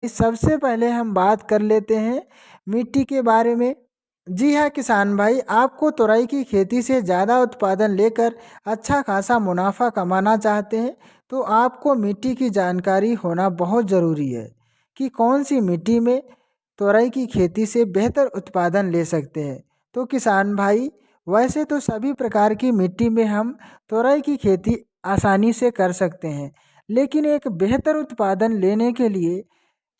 सबसे पहले हम बात कर लेते हैं मिट्टी के बारे में। जी हाँ किसान भाई, आपको तोरई की खेती से ज़्यादा उत्पादन लेकर अच्छा खासा मुनाफा कमाना चाहते हैं तो आपको मिट्टी की जानकारी होना बहुत ज़रूरी है कि कौन सी मिट्टी में तोरई की खेती से बेहतर उत्पादन ले सकते हैं। तो किसान भाई, वैसे तो सभी प्रकार की मिट्टी में हम तोरई की खेती आसानी से कर सकते हैं, लेकिन एक बेहतर उत्पादन लेने के लिए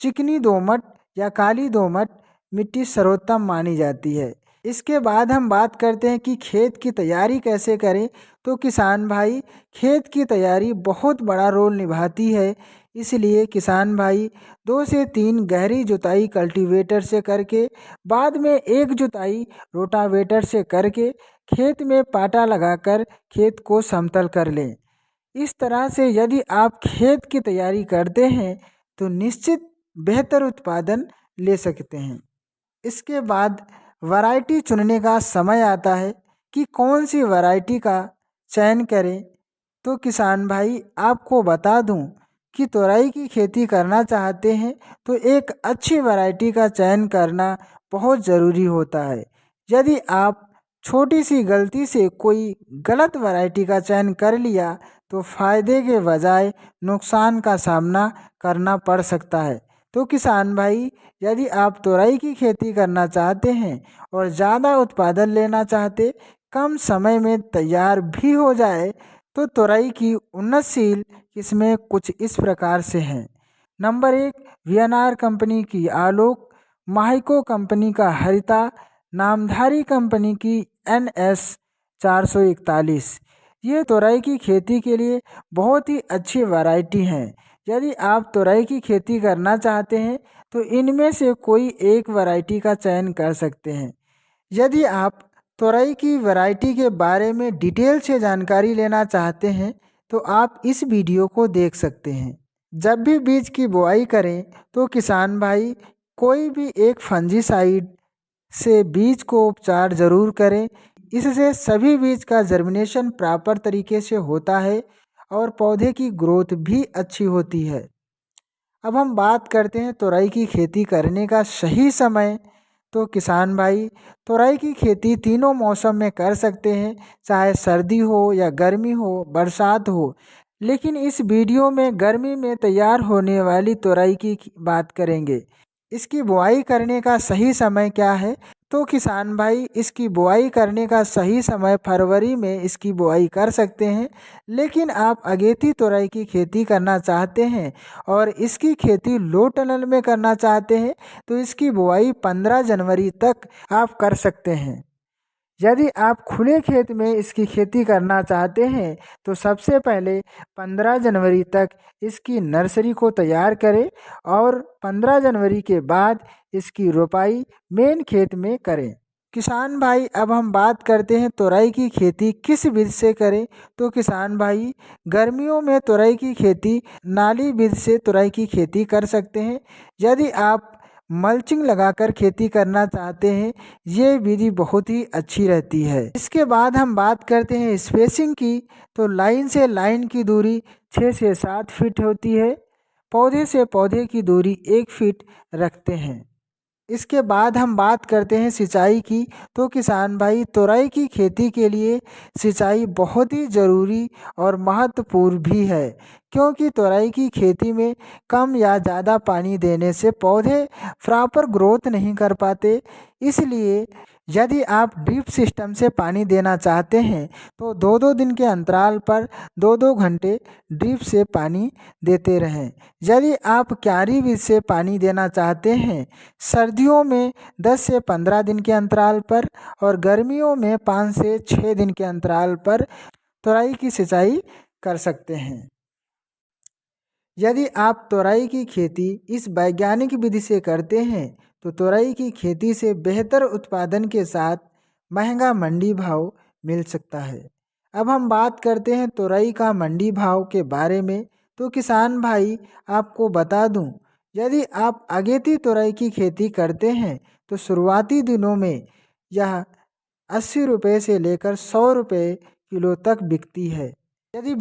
चिकनी दोमट या काली दोमट मिट्टी सर्वोत्तम मानी जाती है। इसके बाद हम बात करते हैं कि खेत की तैयारी कैसे करें। तो किसान भाई, खेत की तैयारी बहुत बड़ा रोल निभाती है, इसलिए किसान भाई 2 से 3 गहरी जुताई कल्टीवेटर से करके बाद में एक जुताई रोटावेटर से करके खेत में पाटा लगाकर खेत को समतल कर लें। इस तरह से यदि आप खेत की तैयारी करते हैं तो निश्चित बेहतर उत्पादन ले सकते हैं। इसके बाद वैरायटी चुनने का समय आता है कि कौन सी वैरायटी का चयन करें। तो किसान भाई, आपको बता दूं कि तोरई की खेती करना चाहते हैं तो एक अच्छी वैरायटी का चयन करना बहुत ज़रूरी होता है। यदि आप छोटी सी गलती से कोई गलत वैरायटी का चयन कर लिया तो फायदे के बजाय नुकसान का सामना करना पड़ सकता है। तो किसान भाई, यदि आप तोरई की खेती करना चाहते हैं और ज़्यादा उत्पादन लेना चाहते, कम समय में तैयार भी हो जाए, तो तोरई की उन्नतशील किस्में कुछ इस प्रकार से हैं। नंबर 1, वीएनआर कंपनी की आलोक, माहिको कंपनी का हरिता, नामधारी कंपनी की NS 441। ये तोरई की खेती के लिए बहुत ही अच्छी वैरायटी हैं। यदि आप तोरई की खेती करना चाहते हैं तो इनमें से कोई एक वैरायटी का चयन कर सकते हैं। यदि आप तोरई की वैरायटी के बारे में डिटेल से जानकारी लेना चाहते हैं तो आप इस वीडियो को देख सकते हैं। जब भी बीज की बुआई करें तो किसान भाई, कोई भी एक फंजीसाइड से बीज को उपचार जरूर करें। इससे सभी बीज का जर्मिनेशन प्रॉपर तरीके से होता है और पौधे की ग्रोथ भी अच्छी होती है। अब हम बात करते हैं तोरई की खेती करने का सही समय। तो किसान भाई, तोरई की खेती तीनों मौसम में कर सकते हैं, चाहे सर्दी हो या गर्मी हो, बरसात हो। लेकिन इस वीडियो में गर्मी में तैयार होने वाली तोरई की बात करेंगे। इसकी बुआई करने का सही समय क्या है? तो किसान भाई, इसकी बुआई करने का सही समय फरवरी में इसकी बुआई कर सकते हैं। लेकिन आप अगेती तोरई की खेती करना चाहते हैं और इसकी खेती लो टनल में करना चाहते हैं तो इसकी बुआई 15 जनवरी तक आप कर सकते हैं। यदि आप खुले खेत में इसकी खेती करना चाहते हैं तो सबसे पहले 15 जनवरी तक इसकी नर्सरी को तैयार करें और 15 जनवरी के बाद इसकी रोपाई मेन खेत में करें। किसान भाई, अब हम बात करते हैं तोरई की खेती किस विधि से करें। तो किसान भाई, गर्मियों में तोरई की खेती नाली विधि से तोरई की खेती कर सकते हैं। यदि आप मल्चिंग लगाकर खेती करना चाहते हैं, ये विधि बहुत ही अच्छी रहती है। इसके बाद हम बात करते हैं स्पेसिंग की। तो लाइन से लाइन की दूरी 6 से 7 फीट होती है। पौधे से पौधे की दूरी 1 फीट रखते हैं। इसके बाद हम बात करते हैं सिंचाई की। तो किसान भाई, तोरई की खेती के लिए सिंचाई बहुत ही ज़रूरी और महत्वपूर्ण भी है, क्योंकि तोरई की खेती में कम या ज़्यादा पानी देने से पौधे प्रॉपर ग्रोथ नहीं कर पाते। इसलिए यदि आप ड्रिप सिस्टम से पानी देना चाहते हैं तो 2-2 दिन के अंतराल पर 2-2 घंटे ड्रिप से पानी देते रहें। यदि आप क्यारी विधि से पानी देना चाहते हैं, सर्दियों में 10 से 15 दिन के अंतराल पर और गर्मियों में 5 से 6 दिन के अंतराल पर तोरई की सिंचाई कर सकते हैं। यदि आप तोरई की खेती इस वैज्ञानिक विधि से करते हैं तो तोरई की खेती से बेहतर उत्पादन के साथ महंगा मंडी भाव मिल सकता है। अब हम बात करते हैं तोरई का मंडी भाव के बारे में। तो किसान भाई, आपको बता दूं, यदि आप अगेती तोरई की खेती करते हैं तो शुरुआती दिनों में यह 80 रुपये से लेकर 100 रुपये किलो तक बिकती है। यदि